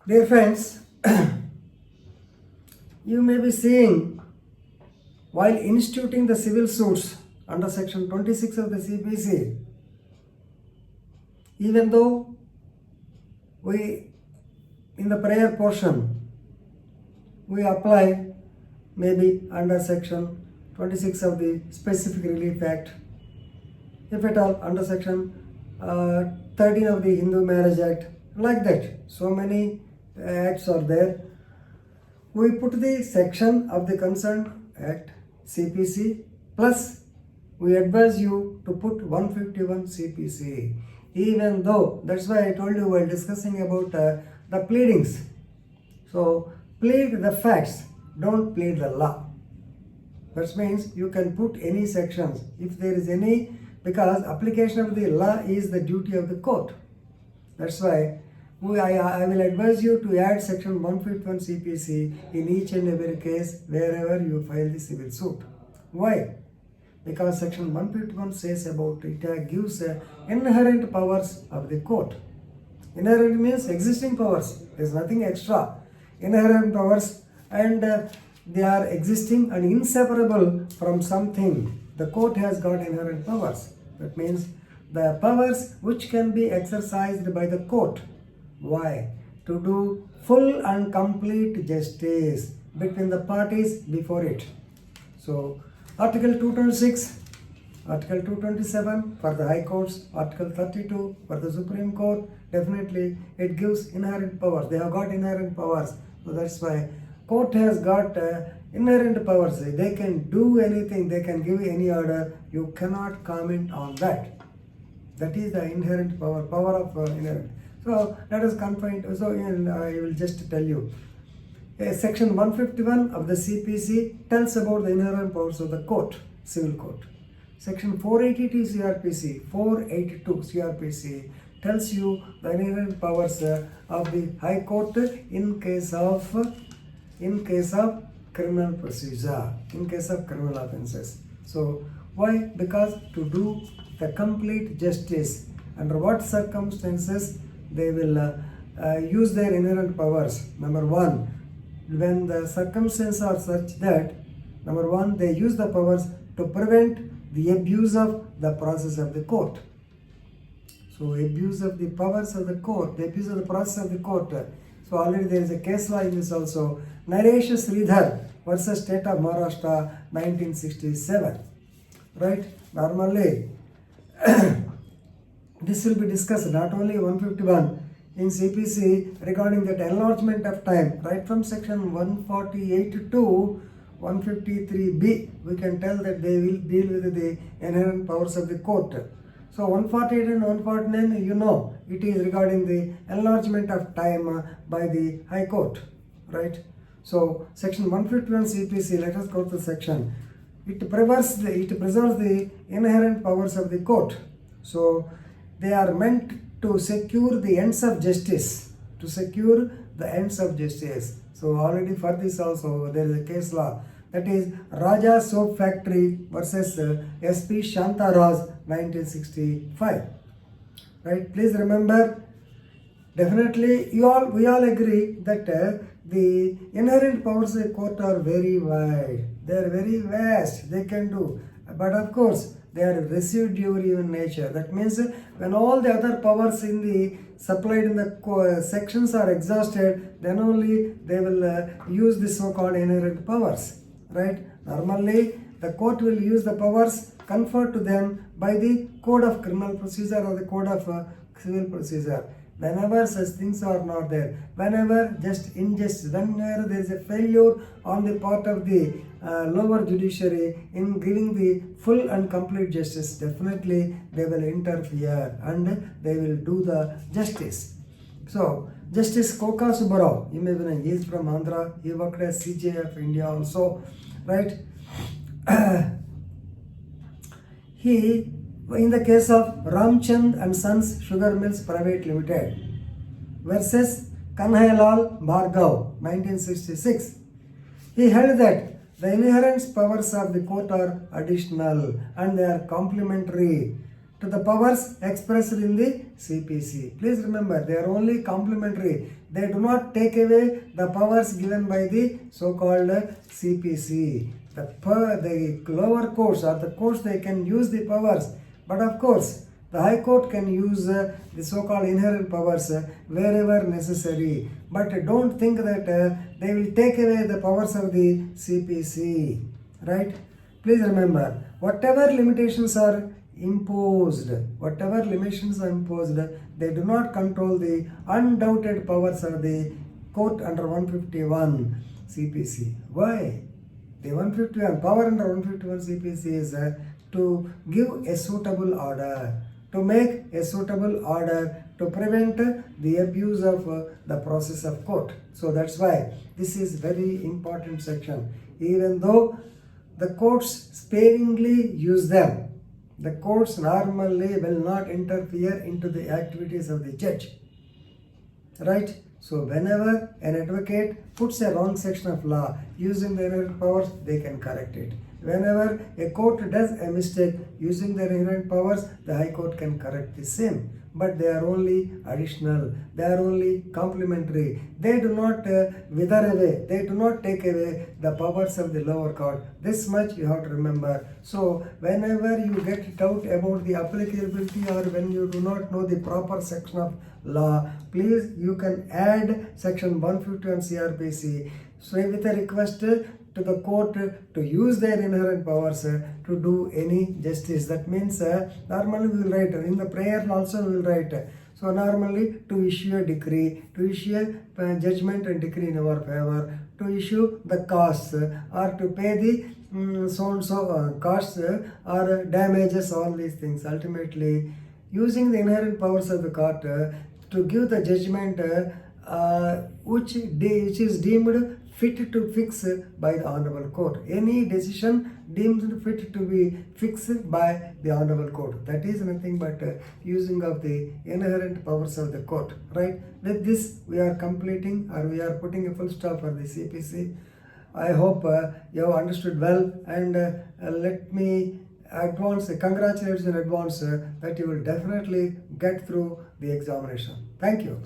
Dear friends, you may be seeing while instituting the civil suits under section 26 of the CPC, even though we in the prayer portion we apply maybe under section 26 of the Specific Relief Act, if at all under section 13 of the Hindu Marriage Act, like that. So many acts are there. We put the section of the concerned act CPC plus we advise you to put 151 CPC, even though that's why I told you while discussing about the pleadings. So plead the facts, don't plead the law. That means you can put any sections if there is any, because application of the law is the duty of the court. That's why I will advise you to add section 151 CPC in each and every case wherever you file the civil suit. Why? Because section 151 says about it gives inherent powers of the court. Inherent means existing powers. There is nothing extra. Inherent powers, and they are existing and inseparable from something. The court has got inherent powers. That means the powers which can be exercised by the court. Why? To do full and complete justice between the parties before it. So, Article 226, Article 227 for the High Courts, Article 32 for the Supreme Court, definitely it gives inherent powers. They have got inherent powers. So that's why court has got inherent powers. They can do anything, they can give any order. You cannot comment on that. That is the inherent power of inherent. So let us confine. So I will just tell you. Section 151 of the CPC tells about the inherent powers of the court, civil court. Section 482 CRPC tells you the inherent powers of the High Court in case of criminal procedure, in case of criminal offences. So why? Because to do the complete justice, under what circumstances they will use their inherent powers. Number one, when the circumstances are such that, number one, they use the powers to prevent the abuse of the process of the court. So abuse of the powers of the court, the abuse of the process of the court. So already there is a case law in this also. Naresh Sridhar versus State of Maharashtra, 1967. Right? Normally, this will be discussed not only 151 in CPC regarding that enlargement of time, right from section 148 to 153B, we can tell that they will deal with the inherent powers of the court. So 148 and 149, you know, it is regarding the enlargement of time by the High Court, right? So section 151 CPC, let us go to the section. It preserves the inherent powers of the court. So they are meant to secure the ends of justice, to secure the ends of justice. So already for this also there is a case law, that is Raja Soap Factory versus SP Shantaraj, 1965. Right? Please remember, definitely we all agree that the inherent powers of the court are very wide. They are very vast. They can do, but of course they are residuary in nature. That means when all the other powers in the supplied in the sections are exhausted, then only they will use the so-called inherent powers. Right? Normally, the court will use the powers conferred to them by the Code of Criminal Procedure or the Code of Civil Procedure. Whenever such things are not there, whenever just injustice, whenever there is a failure on the part of the lower judiciary in giving the full and complete justice, definitely they will interfere and they will do the justice. So, Justice Koka Subbarao, you may know, he is from Andhra, he worked as CJI of India also, right? He, in the case of Ramchand and Sons Sugar Mills Private Limited versus Kanhailal Bhargav, 1966, he held that the inherent powers of the court are additional and they are complementary to the powers expressed in the CPC. Please remember, they are only complementary. They do not take away the powers given by the so-called CPC. The lower courts or the courts, they can use the powers, but of course the High Court can use the so-called inherent powers wherever necessary. But don't think that they will take away the powers of the CPC, right? Please remember, whatever limitations are imposed, they do not control the undoubted powers of the court under 151 CPC. Why? The 151 power under 151 CPC is to give a suitable order, to make a suitable order to prevent the abuse of the process of court. So that's why this is very important section. Even though the courts sparingly use them, the courts normally will not interfere into the activities of the judge, right? So whenever an advocate puts a wrong section of law using their inherent powers, they can correct it. Whenever a court does a mistake using their inherent powers, the High Court can correct the same. But they are only additional, they are only complementary. They do not wither away, they do not take away the powers of the lower court. This much you have to remember. So whenever you get doubt about the applicability or when you do not know the proper section of law, please you can add section 151 CRPC. So with a request to the court to use their inherent powers to do any justice. That means normally we will write, in the prayer also we will write. So normally to issue a decree, to issue a judgment and decree in our favor, to issue the costs or to pay the so-and-so costs or damages, all these things. Ultimately, using the inherent powers of the court to give the judgment which is deemed fit to fix by the Honorable Court. Any decision deemed fit to be fixed by the Honorable Court. That is nothing but using of the inherent powers of the court, right? With this, we are completing or we are putting a full stop for the CPC. I hope you have understood well, and let me congratulate you in advance that you will definitely get through the examination. Thank you.